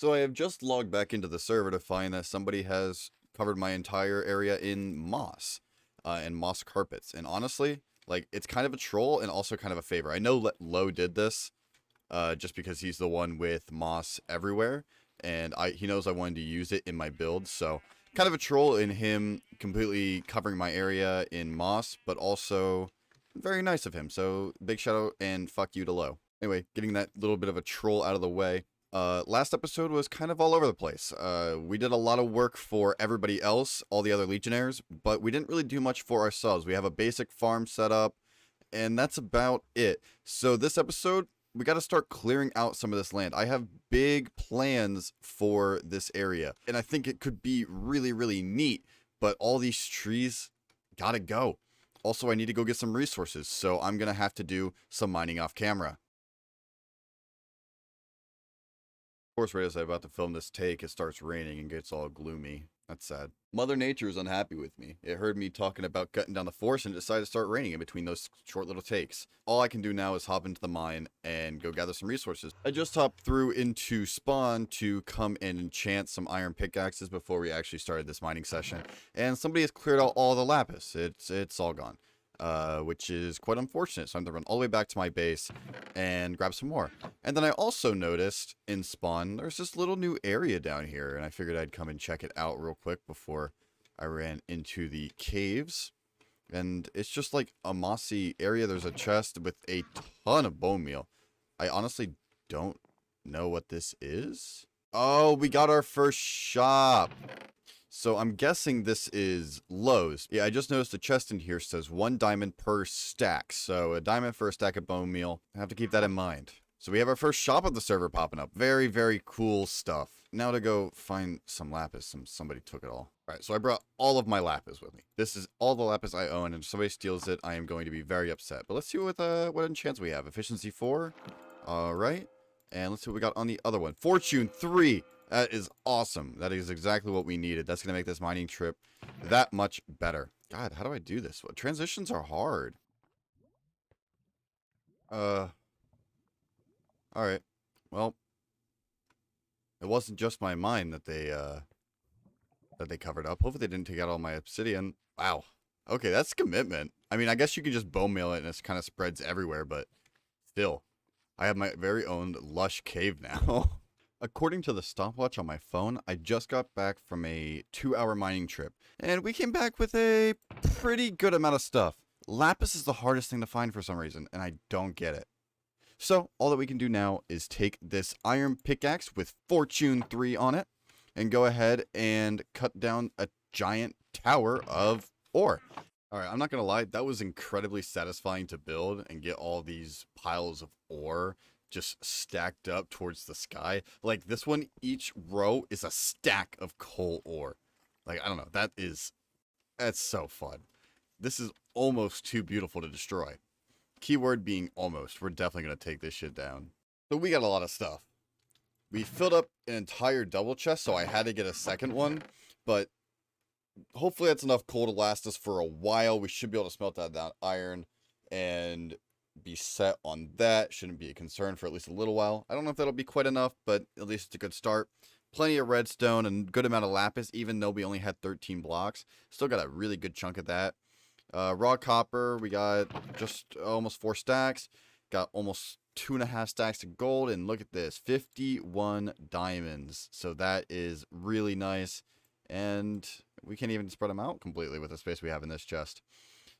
So I have just logged back into the server to find that somebody has covered my entire area in moss and moss carpets. And honestly, like, it's kind of a troll and also kind of a favor. I know Lo did this just because he's the one with moss everywhere, and he knows I wanted to use it in my build. So kind of a troll in him completely covering my area in moss, but also very nice of him. So big shout out and fuck you to Lo. Anyway, getting that little bit of a troll out of the way. Last episode was kind of all over the place. We did a lot of work for everybody else, all the other Legionnaires, but we didn't really do much for ourselves. We have a basic farm set up, and that's about it. So this episode, we got to start clearing out some of this land. I have big plans for this area, and I think it could be really, really neat, but all these trees gotta go. Also, I need to go get some resources, so I'm gonna have to do some mining off camera. Of course, right as I'm about to film this take, it starts raining and gets all gloomy. That's sad. Mother Nature is unhappy with me. It heard me talking about cutting down the forest and it decided to start raining in between those short little takes. All I can do now is hop into the mine and go gather some resources. I just hopped through into spawn to come and enchant some iron pickaxes before we actually started this mining session. And somebody has cleared out all the lapis. It's all gone. Which is quite unfortunate. So I'm going to run all the way back to my base and grab some more. And then I also noticed in spawn, there's this little new area down here, and I figured I'd come and check it out real quick before I ran into the caves. And it's just like a mossy area. There's a chest with a ton of bone meal. I honestly don't know what this is. Oh, we got our first shop. So I'm guessing this is Lowe's. Yeah, I just noticed the chest in here says 1 diamond per stack. So a diamond for a stack of bone meal. I have to keep that in mind. So we have our first shop of the server popping up. Very, very cool stuff. Now to go find some lapis. Somebody took it all. All right, so I brought all of my lapis with me. This is all the lapis I own, and if somebody steals it, I am going to be very upset. But let's see what enchants we have. Efficiency 4. All right. And let's see what we got on the other one. Fortune 3. That is awesome. That is exactly what we needed. That's going to make this mining trip that much better. God, how do I do this? Well, transitions are hard. Alright. Well, it wasn't just my mine that they covered up. Hopefully they didn't take out all my obsidian. Wow. Okay, that's commitment. I mean, I guess you can just bone meal it and it kind of spreads everywhere, but still. I have my very own lush cave now. According to the stopwatch on my phone, I just got back from a 2-hour mining trip, and we came back with a pretty good amount of stuff. Lapis is the hardest thing to find for some reason, and I don't get it. So, all that we can do now is take this iron pickaxe with Fortune 3 on it, and go ahead and cut down a giant tower of ore. Alright, I'm not gonna lie, that was incredibly satisfying to build and get all these piles of ore just stacked up towards the sky. Like this one, each row is a stack of coal ore. Like, I don't know, that's so fun. This is almost too beautiful to destroy. Keyword being almost. We're definitely going to take this shit down. So we got a lot of stuff. We filled up an entire double chest, so I had to get a second one, but hopefully that's enough coal to last us for a while. We should be able to smelt that iron and be set on that. Shouldn't be a concern for at least a little while. I don't know if that'll be quite enough, but at least it's a good start. Plenty of redstone and good amount of lapis, even though we only had 13 blocks. Still got a really good chunk of that. Raw copper, we got just almost 4 stacks. Got almost 2.5 stacks of gold, and look at this, 51 diamonds. So that is really nice, and we can't even spread them out completely with the space we have in this chest.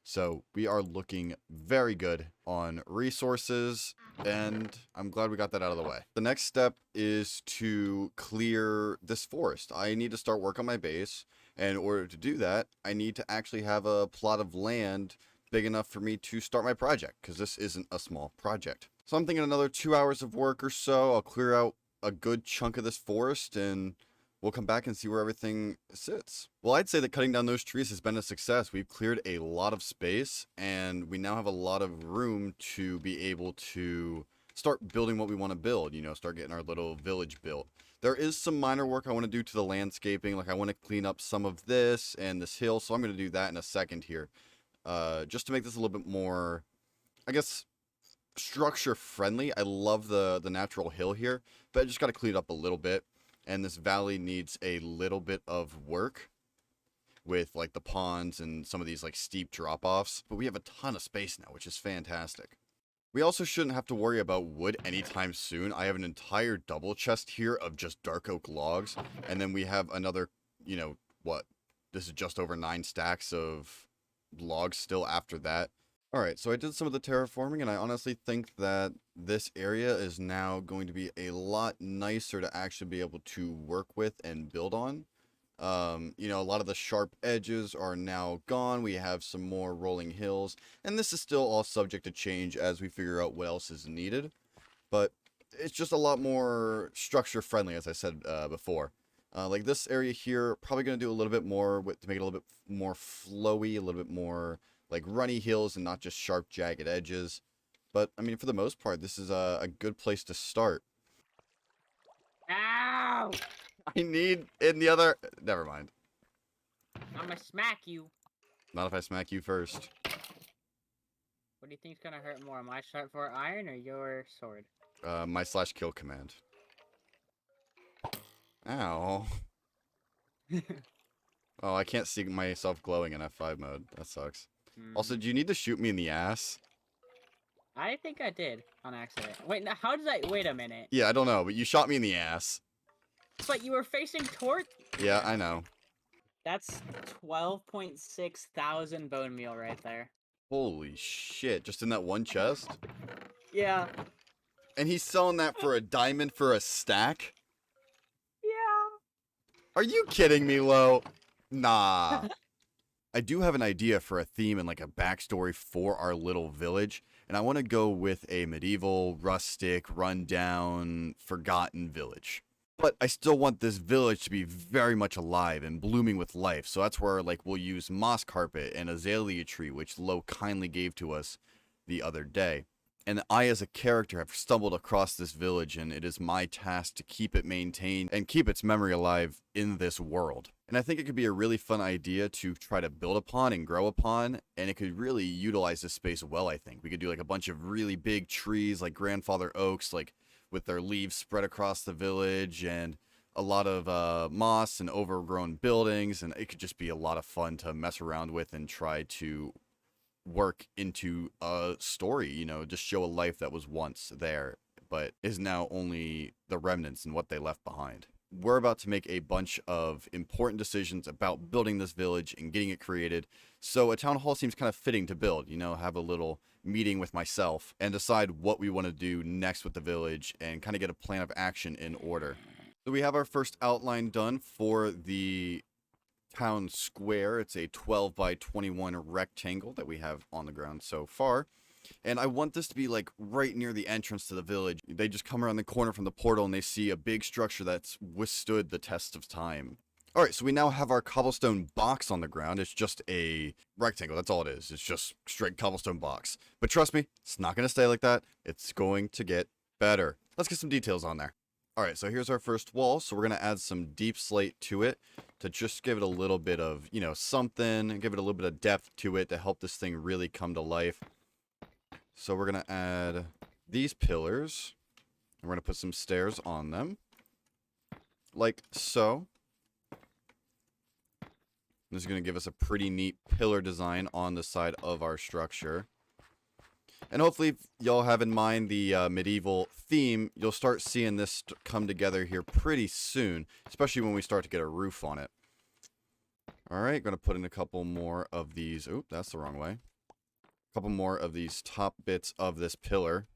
So we are looking very good on resources, and I'm glad we got that out of the way. The next step is to clear this forest. I need to start work on my base, and in order to do that, I need to actually have a plot of land big enough for me to start my project, because this isn't a small project. So I'm thinking another 2 hours of work or so, I'll clear out a good chunk of this forest, and we'll come back and see where everything sits. Well, I'd say that cutting down those trees has been a success. We've cleared a lot of space, and we now have a lot of room to be able to start building what we want to build, you know, start getting our little village built. There is some minor work I want to do to the landscaping, like I want to clean up some of this and this hill, so I'm going to do that in a second here. Just to make this a little bit more, I guess, structure friendly. I love the natural hill here, but I just got to clean it up a little bit. And this valley needs a little bit of work with like the ponds and some of these like steep drop-offs. But we have a ton of space now, which is fantastic. We also shouldn't have to worry about wood anytime soon. I have an entire double chest here of just dark oak logs. And then we have another, you know, what? This is just over 9 stacks of logs still after that. Alright, so I did some of the terraforming, and I honestly think that this area is now going to be a lot nicer to actually be able to work with and build on. You know, a lot of the sharp edges are now gone. We have some more rolling hills, and this is still all subject to change as we figure out what else is needed. But it's just a lot more structure friendly, as I said before. Like this area here, probably going to do a little bit more to make it a little bit more flowy, a little bit more like runny hills and not just sharp, jagged edges. But, I mean, for the most part, this is a good place to start. Ow! I need in the other... Never mind. I'ma smack you. Not if I smack you first. What do you think's gonna hurt more, my sharp 4 iron or your sword? My /kill command. Ow. Oh, I can't see myself glowing in F5 mode. That sucks. Also, do you need to shoot me in the ass? I think I did on accident. Wait, now how did I? Wait a minute. Yeah, I don't know, but you shot me in the ass. But you were facing toward. Yeah, I know. That's 12.6 thousand bone meal right there. Holy shit, just in that one chest? Yeah. And he's selling that for a diamond for a stack? Yeah. Are you kidding me, Lo? Nah. I do have an idea for a theme and like a backstory for our little village, and I want to go with a medieval, rustic, rundown, forgotten village. But I still want this village to be very much alive and blooming with life, so that's where like we'll use moss carpet and azalea tree, which Lo kindly gave to us the other day. And I, as a character, have stumbled across this village, and it is my task to keep it maintained and keep its memory alive in this world. And I think it could be a really fun idea to try to build upon and grow upon, and it could really utilize this space well, I think. We could do like a bunch of really big trees, like grandfather oaks, like with their leaves spread across the village, and a lot of moss and overgrown buildings, and it could just be a lot of fun to mess around with and try to work into a story, you know, just show a life that was once there, but is now only the remnants and what they left behind. We're about to make a bunch of important decisions about building this village and getting it created, so a town hall seems kind of fitting to build, you know, have a little meeting with myself and decide what we want to do next with the village and kind of get a plan of action in order. So we have our first outline done for the town square. It's a 12 by 21 rectangle that we have on the ground so far. And I want this to be like right near the entrance to the village. They just come around the corner from the portal and they see a big structure that's withstood the test of time. Alright, so we now have our cobblestone box on the ground. It's just a rectangle, that's all it is. It's just straight cobblestone box. But trust me, it's not going to stay like that. It's going to get better. Let's get some details on there. Alright, so here's our first wall. So we're going to add some deep slate to it to just give it a little bit of, you know, something, give it a little bit of depth to it to help this thing really come to life. So we're going to add these pillars, and we're going to put some stairs on them, like so. This is going to give us a pretty neat pillar design on the side of our structure. And hopefully, y'all have in mind the medieval theme. You'll start seeing this come together here pretty soon, especially when we start to get a roof on it. Alright, going to put in a couple more of these. Oop, that's the wrong way. A couple more of these top bits of this pillar.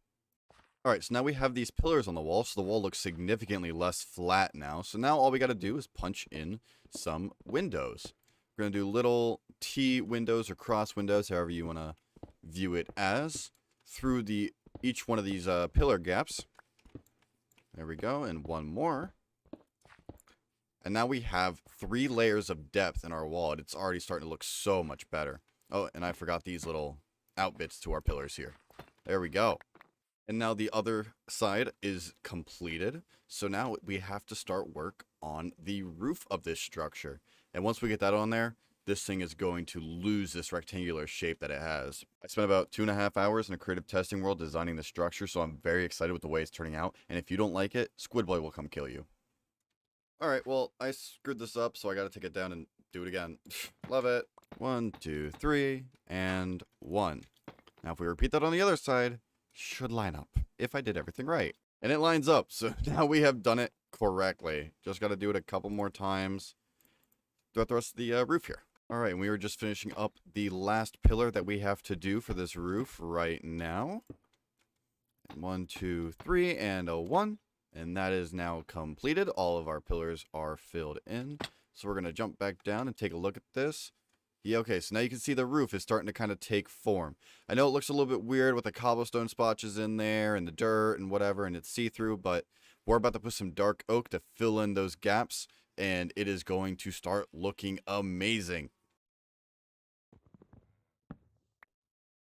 Alright, so now we have these pillars on the wall, so the wall looks significantly less flat now. So now all we got to do is punch in some windows. We're going to do little T windows or cross windows, however you want to view it as, through each one of these pillar gaps. There we go, and one more. And now we have 3 layers of depth in our wall. It's already starting to look so much better. Oh, and I forgot these little outbits to our pillars here. There we go. And now the other side is completed. So now we have to start work on the roof of this structure. And once we get that on there, this thing is going to lose this rectangular shape that it has. I spent about 2.5 hours in a creative testing world designing the structure, so I'm very excited with the way it's turning out. And if you don't like it, Squid Boy will come kill you. Alright, well, I screwed this up, so I gotta take it down and do it again. Love it. 1, 2, 3, and 1. Now if we repeat that on the other side, should line up, if I did everything right. And it lines up, so now we have done it correctly. Just gotta do it a couple more times throughout the rest of the roof here. Alright, and we were just finishing up the last pillar that we have to do for this roof right now. 1, 2, 3, and a 1. And that is now completed. All of our pillars are filled in. So we're going to jump back down and take a look at this. Yeah, okay, so now you can see the roof is starting to kind of take form. I know it looks a little bit weird with the cobblestone splotches in there and the dirt and whatever, and it's see-through, but we're about to put some dark oak to fill in those gaps, and it is going to start looking amazing.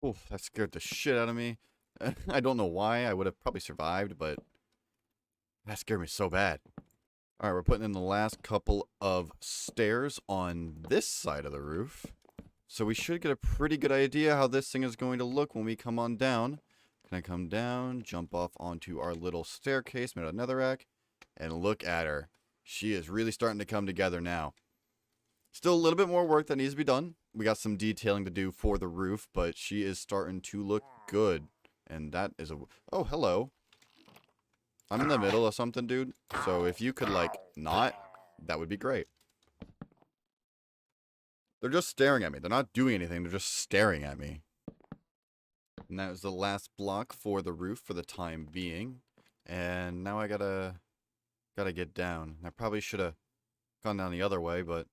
Oof, that scared the shit out of me. I don't know why. I would have probably survived, but that scared me so bad. Alright, we're putting in the last couple of stairs on this side of the roof. So we should get a pretty good idea how this thing is going to look when we come on down. Can I come down, jump off onto our little staircase made out of netherrack, and look at her. She is really starting to come together now. Still a little bit more work that needs to be done. We got some detailing to do for the roof, but she is starting to look good. And that is a... Oh, hello. I'm in the middle of something, dude. So if you could, like, not, that would be great. They're just staring at me. They're not doing anything. They're just staring at me. And that was the last block for the roof for the time being. And now I gotta get down. I probably should have gone down the other way, but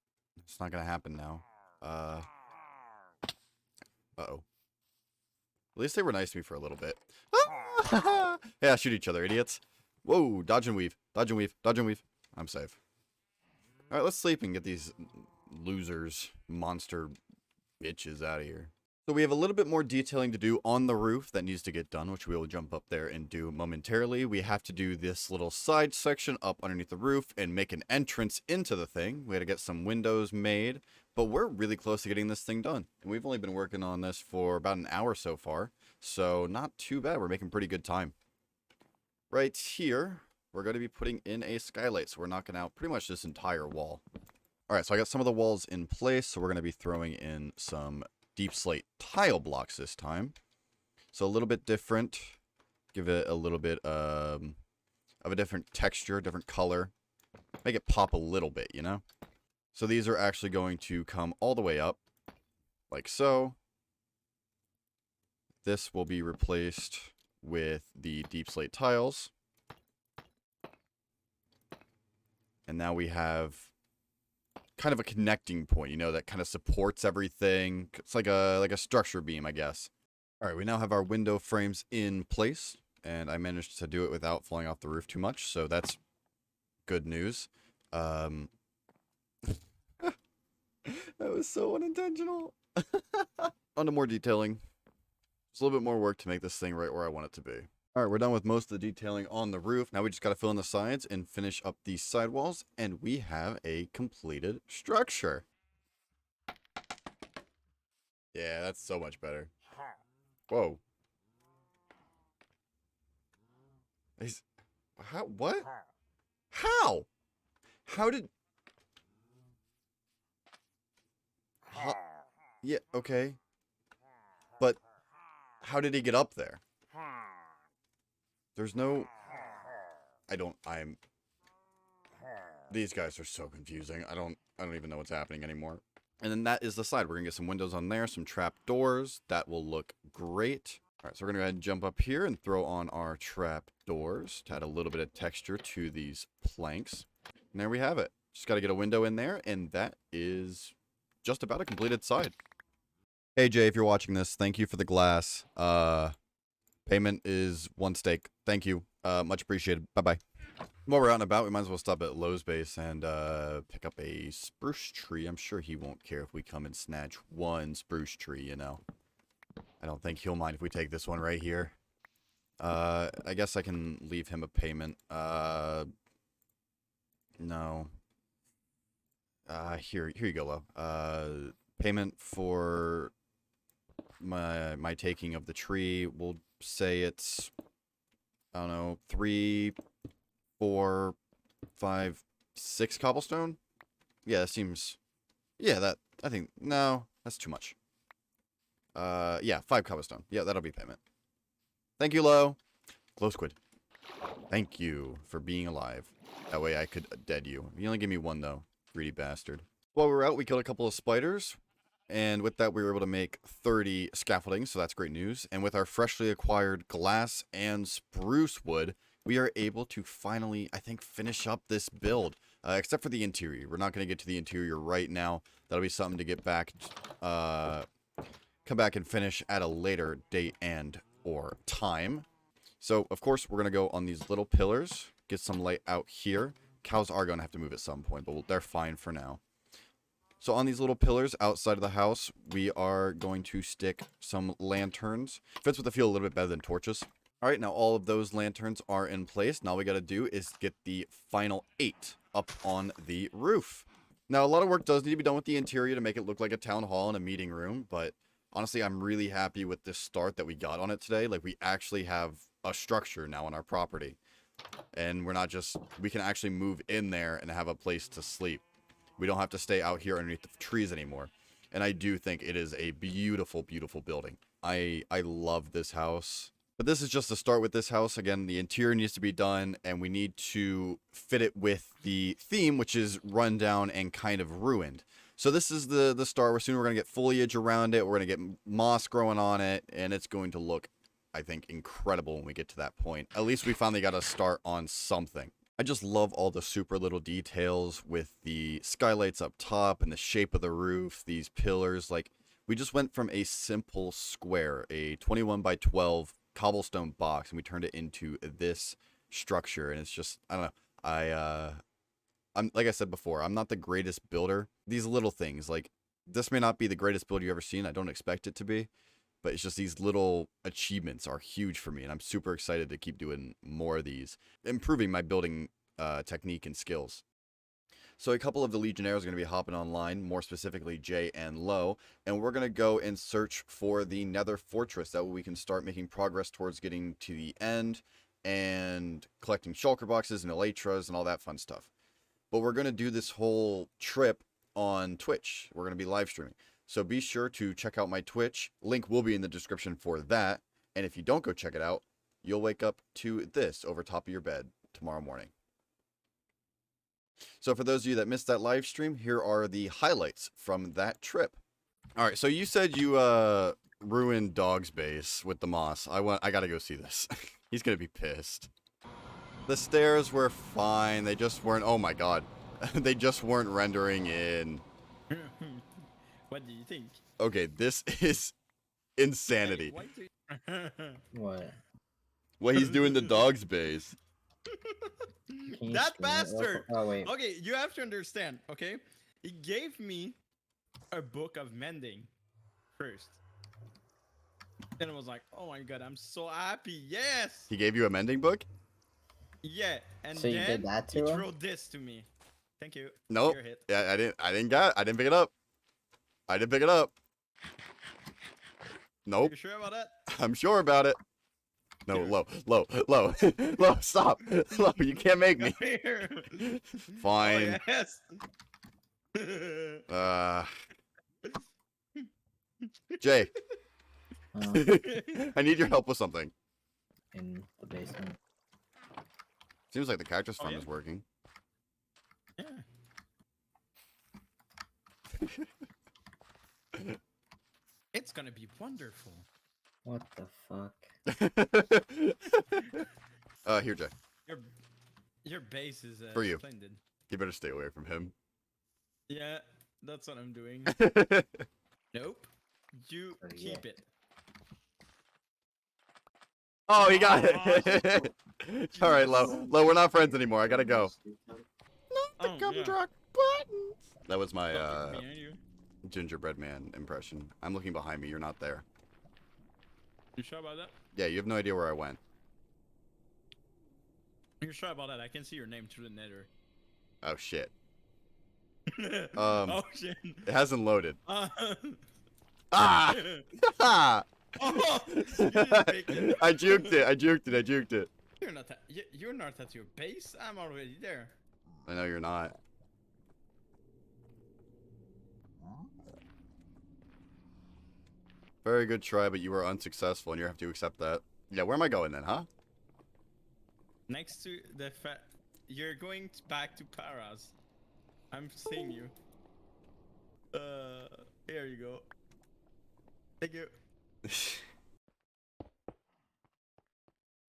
it's not gonna happen now. Uh-oh. At least they were nice to me for a little bit. Yeah, shoot each other, idiots. Whoa, dodge and weave. Dodge and weave. Dodge and weave. I'm safe. Alright, let's sleep and get these losers, monster bitches out of here. So we have a little bit more detailing to do on the roof that needs to get done, which we will jump up there and do momentarily. We have to do this little side section up underneath the roof and make an entrance into the thing. We had to get some windows made, but we're really close to getting this thing done. And we've only been working on this for about an hour so far, so not too bad. We're making pretty good time. Right here, we're going to be putting in a skylight, so we're knocking out pretty much this entire wall. Alright, so I got some of the walls in place, so we're going to be throwing in some deep slate tile blocks this time. So a little bit different. Give it a little bit of a different texture, different color. Make it pop a little bit, you know? So these are actually going to come all the way up, like so. This will be replaced with the deep slate tiles. And now we have kind of a connecting point, you know, that kind of supports everything. It's like a structure beam, I guess. All right, we now have our window frames in place, and I managed to do it without falling off the roof too much, so that's good news. That was so unintentional. On to more detailing. It's a little bit more work to make this thing right where I want it to be. All right, we're done with most of the detailing on the roof. Now we just got to fill in the sides and finish up these sidewalls, and we have a completed structure. Yeah, that's so much better. Whoa. How? What? How? How did... How? Yeah, okay. But how did he get up there? There's no... These guys are so confusing. I don't even know what's happening anymore. And then that is the side. We're going to get some windows on there, some trap doors. That will look great. All right, so we're going to go ahead and jump up here and throw on our trap doors to add a little bit of texture to these planks. And there we have it. Just got to get a window in there, and that is just about a completed side. Hey, Jay, if you're watching this, thank you for the glass. Payment is 1 steak. Thank you. Much appreciated. Bye-bye. While we're out and about, we might as well stop at Lowe's base and pick up a spruce tree. I'm sure he won't care if we come and snatch one spruce tree, you know. I don't think he'll mind if we take this one right here. I guess I can leave him a payment. No. Here you go, Lo. Payment for my taking of the tree. We'll say it's, I don't know, 3, 4, 5, 6 cobblestone? Yeah, that seems... Yeah, no, that's too much. Yeah, 5 cobblestone. Yeah, that'll be payment. Thank you, Lo. Glow squid. Thank you for being alive. That way I could dead you. You only gave me 1, though. Greedy bastard. While we were out, we killed a couple of spiders. And with that, we were able to make 30 scaffolding, so that's great news. And with our freshly acquired glass and spruce wood, we are able to finally, I think, finish up this build. Except for the interior. We're not going to get to the interior right now. That'll be something to get back, come back and finish at a later date and or time. So, of course, we're going to go on these little pillars, get some light out here. Cows are going to have to move at some point, but they're fine for now. So on these little pillars outside of the house, we are going to stick some lanterns. Fits with the feel a little bit better than torches. All right, now all of those lanterns are in place. Now all we got to do is get the final 8 up on the roof. Now, a lot of work does need to be done with the interior to make it look like a town hall and a meeting room, but honestly, I'm really happy with this start that we got on it today. Like, we actually have a structure now on our property. And we're not just... We can actually move in there and have a place to sleep. We don't have to stay out here underneath the trees anymore. And I do think it is a beautiful, beautiful building. I love this house. But this is just the start with this house. Again, the interior needs to be done, and we need to fit it with the theme, which is run down and kind of ruined. So this is the start. Soon we're going to get foliage around it. We're going to get moss growing on it, and it's going to look, I think, incredible when we get to that point. At least we finally got to start on something. I just love all the super little details with the skylights up top and the shape of the roof, these pillars. Like, we just went from a simple square, a 21 by 12 cobblestone box, and we turned it into this structure. And it's just, I don't know. I'm like I said before, I'm not the greatest builder. These little things, like, this may not be the greatest build you've ever seen. I don't expect it to be. But it's just these little achievements are huge for me, and I'm super excited to keep doing more of these, improving my building technique and skills. So a couple of the Legionnaires are going to be hopping online, more specifically Jay and Lo, and we're going to go and search for the Nether Fortress. That way we can start making progress towards getting to the end and collecting shulker boxes and elytras and all that fun stuff. But we're going to do this whole trip on Twitch. We're going to be live streaming. So be sure to check out my Twitch. Link will be in the description for that. And if you don't go check it out, you'll wake up to this over top of your bed tomorrow morning. So for those of you that missed that live stream, here are the highlights from that trip. All right, so you said you ruined Dog's base with the moss. I got to go see this. He's going to be pissed. The stairs were fine. They just weren't, oh my god. They just weren't rendering in. What do you think? Okay, this is insanity. What? What he's doing to Dog's base. Can you That screen it real bastard! quick? Oh wait. Okay, you have to understand, okay? He gave me a book of mending first. Then I was like, oh my god, I'm so happy, yes! He gave you a mending book? Yeah, and So you then did that he to him? threw this to me. Thank you. Nope. Your hit. Yeah, I didn't pick it up. I didn't pick it up. Nope. You sure about that? I'm sure about it. No, Lo, stop. Lo, you can't make me. Here. Fine. Oh, yes. Jay, Oh, I need your help with something. in the basement. Seems like the cactus Oh, farm yeah? is working. Yeah. It's gonna be wonderful. What the fuck? Here, Jay. Your base is For you. splendid. You better stay away from him. Yeah, that's what I'm doing. Nope. You Oh, yeah. keep it. Oh, he got it. All right, Lo, we're not friends anymore. I gotta go. Oh, yeah. Buttons. That was my Look behind you. gingerbread man impression. I'm looking behind me. You're not there. You sure about that? Yeah, you have no idea where I went. You're sure about that? I can see your name through the Nether. Oh shit. Oh shit. It hasn't loaded. Ah! Ah! Oh, you didn't make it. I juked it. You're not at your base. I'm already there. I know you're not. Very good try, but you were unsuccessful, and you have to accept that. Yeah, where am I going then, huh? Next to the you're going back to Paras. I'm seeing you. Here you go. Thank you.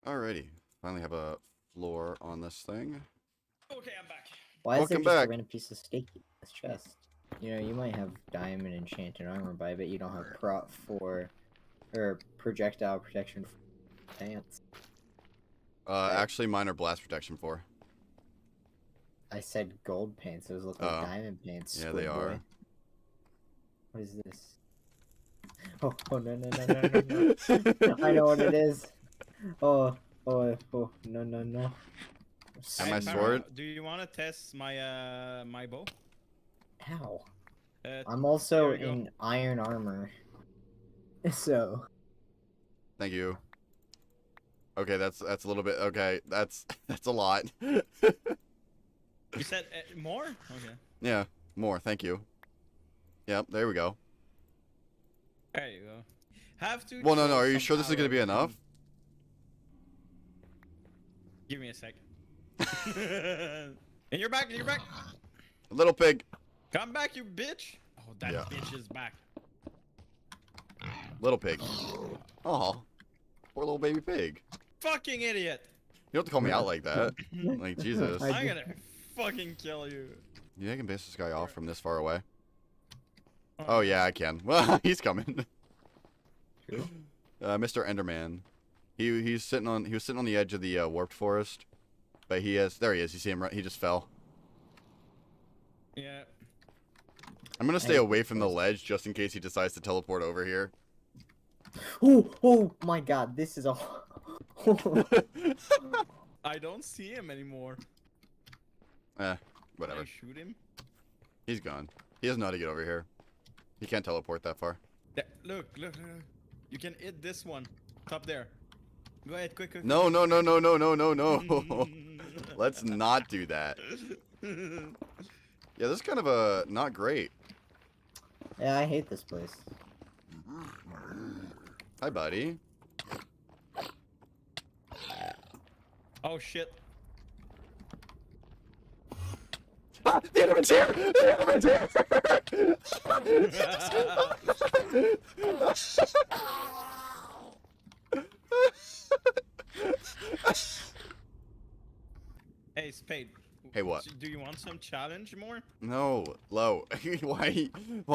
Alrighty. Finally have a floor on this thing. Okay, I'm back. Why is there Welcome just back. a random piece of steak in this chest? You know, you might have diamond enchanted armor, but I bet you don't have prop for or projectile protection for pants. Actually, mine are blast protection 4. I said gold pants. Those look like Oh. diamond pants. Yeah, Squid they boy. are. What is this? Oh, no, no, no, no, no, no. I know what it is. Oh, no, no, no. And my Hey, sword? Do you want to test my my bow? Ow. Uh, I'm also here we go. in iron armor. So. Thank you. Okay, that's a little bit. Okay, that's a lot. You said more? Okay. Yeah, more. Thank you. Yep, there we go. There you go. Have to. Well, no, throw are you some sure this is gonna be power. enough? Give me a sec. And you're back. You're back. Little pig. Come back, you bitch. Oh, that Yeah. bitch is back. Little pig. Oh, poor little baby pig. Fucking idiot. You don't have to call me out like that. Like, Jesus. I I'm did- gonna fucking kill you. Yeah, I can base this guy off from this far away. Oh, yeah, I can. Well, he's coming. Mr. Enderman. He was sitting on the edge of the warped forest. But there he is. You see him right? He just fell. Yeah. I'm gonna stay Hey, away from the ledge just in case he decides to teleport over here. Oh my god, this is a. I don't see him anymore. Can Whatever. I shoot him? He's gone. He doesn't know how to get over here. He can't teleport that far. Look. You can hit this one. Top there. Go ahead, quick. No. Let's not do that. Yeah, this is kind of not great. Yeah, I hate this place. Hi, buddy. Oh shit. Ah, the Enderman's here! The Enderman's here! Hey, Spade. Hey, what? Do you want some challenge more? No, Lo. Why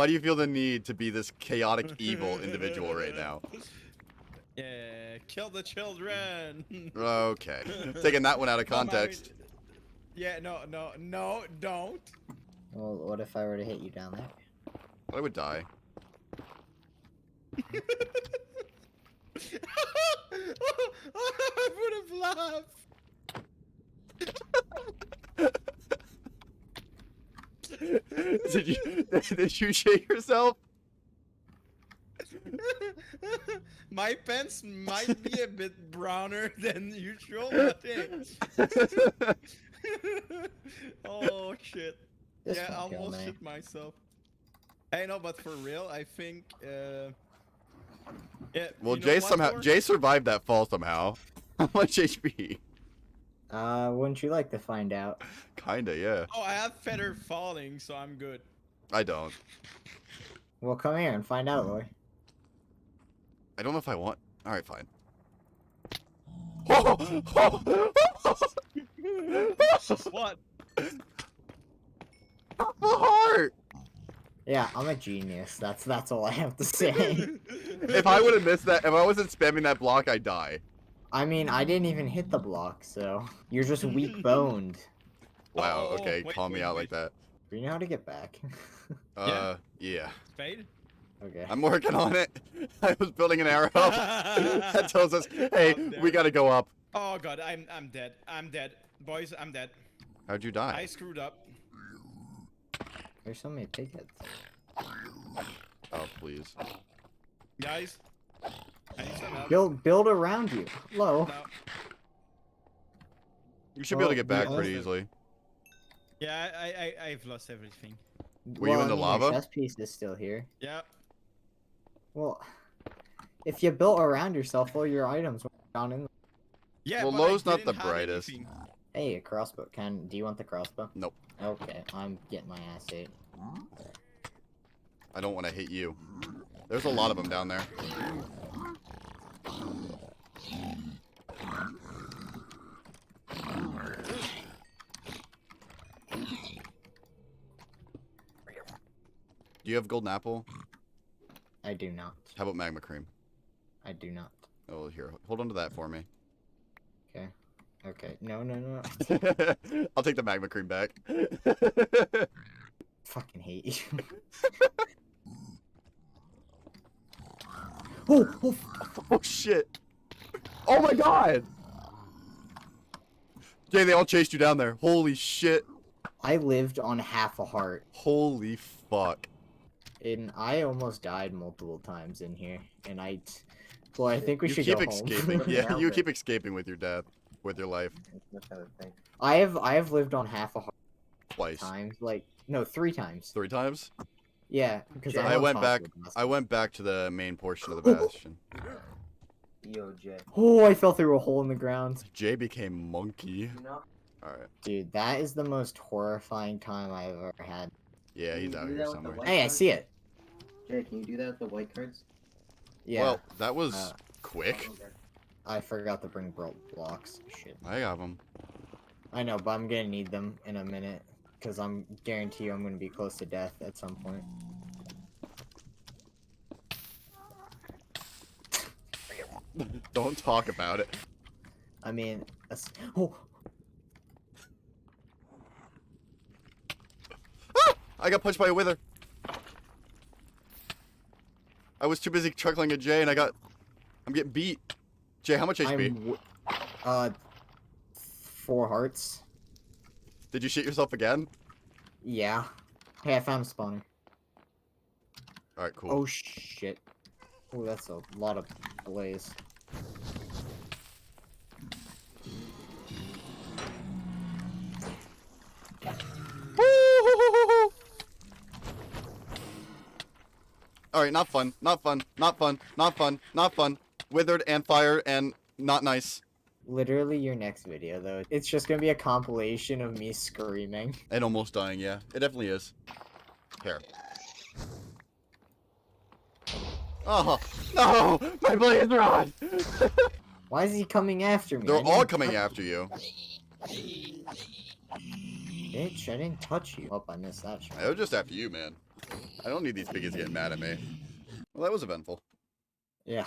do you feel the need to be this chaotic evil individual right now? Yeah, kill the children. Okay. Taking that one out of Come on, context. Yeah, no, don't. Well, what if I were to hit you down there? I would die. I would have laughed. Did you shake yourself? My pants might be a bit browner than usual, I think. Oh shit. This Yeah, I won't kill almost me. shit myself. Hey, no, but for real, I think. Yeah. Well, you know Jay what, somehow Lord? Jay survived that fall somehow. How much HP? Wouldn't you like to find out? Kinda, yeah. Oh, I have feather falling, so I'm good. I don't. Well, come here and find out, Lord. I don't know if I want. All right, fine. What? My heart. Yeah, I'm a genius. That's all I have to say. If I would have missed that, if I wasn't spamming that block, I'd die. I mean, I didn't even hit the block, so you're just weak-boned. Wow. Oh, Okay, wait, call me wait, out wait. like that. Do you know how to get back? Yeah. Spade? Okay. I'm working on it. I was building an arrow that tells us, hey, we gotta go up. Oh god, I'm dead. I'm dead. Boys, I'm dead. How'd you I die? screwed up. There's so many pigheads. Oh, please. Guys, I need some help. Build around you. Low. No. You should be able to Well, get back the pretty only- easily. Yeah, I've lost everything. Were you in the Your lava? chest piece is still here. Yeah. Well, if you built around yourself, all your items were down in. Yeah, Well, but I Lo's not didn't the have brightest. anything. Hey, a crossbow. Do you want the crossbow? Nope. Okay, I'm getting my ass ate. I don't want to hit you. There's a lot of them down there. Do you have golden apple? I do not. How about magma cream? I do not. Oh, here. Hold on to that for me. Okay. Okay. No, no, no. I'll take the magma cream back. Fucking hate you. Oh, Oh, shit. Oh, my God. Jay, they all chased you down there. Holy shit. I lived on half a heart, Holy fuck. and I almost died multiple times in here. And well, I think we You should keep go escaping. home. Yeah, you keep escaping with your death, with your life. I have lived on half a heart Twice. times. Like no, 3 times. 3 times? Yeah, because I went back to the main portion of the bastion. Yo, Jay. Oh, I fell through a hole in the ground. Jay became monkey. Alright. Dude, that is the most horrifying time I've ever had. Yeah, he's out here somewhere. Hey, I see it. Jay, can you do that with the white cards? Yeah. Well, that was quick. I forgot to bring blocks. Shit. I got them. I know, but I'm gonna need them in a minute. Because I'm guarantee you I'm gonna be close to death at some point. Don't talk about it. I mean, oh, I got punched by a wither. I was too busy chuckling at Jay and I'm getting beat. Jay, how much HP? 4 hearts. Did you shit yourself again? Yeah. Hey, I found a spawner. Alright, cool. Oh shit. Oh, that's a lot of blaze. Alright, not fun. Not fun. Not fun. Not fun. Not fun. Withered and fired and not nice. Literally your next video though. It's just gonna be a compilation of me screaming. And almost dying, yeah. It definitely is. Here. Oh, no! My blaze rod! Why is he coming after me? They're I all didn't coming touch- after you. Bitch, I didn't touch you. Oh, I missed that shot. They're just after you, man. I don't need these piggies getting mad at me. Well, that was eventful. Yeah,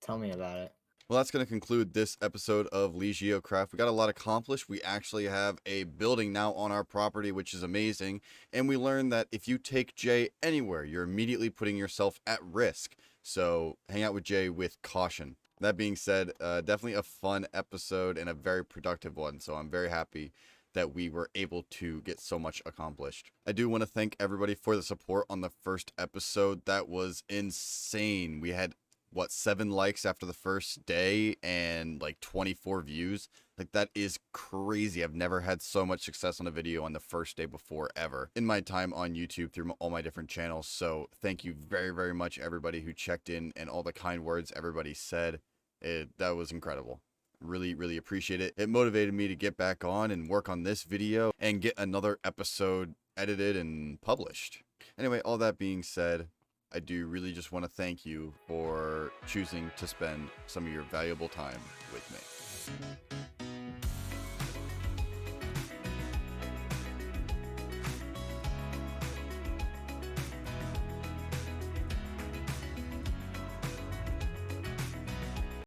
tell me about it. Well, that's going to conclude this episode of LegioCraft. We got a lot accomplished. We actually have a building now on our property, which is amazing. And we learned that if you take Jay anywhere, you're immediately putting yourself at risk. So hang out with Jay with caution. That being said, definitely a fun episode and a very productive one. So I'm very happy that we were able to get so much accomplished. I do want to thank everybody for the support on the first episode. That was insane. We had, what, 7 likes after the first day and like 24 views. Like, that is crazy. I've never had so much success on a video on the first day before ever in my time on YouTube through all my different channels. So thank you very, very much, everybody who checked in and all the kind words everybody said. That was incredible. Really, really appreciate it. It motivated me to get back on and work on this video and get another episode edited and published. Anyway, all that being said, I do really just want to thank you for choosing to spend some of your valuable time with me.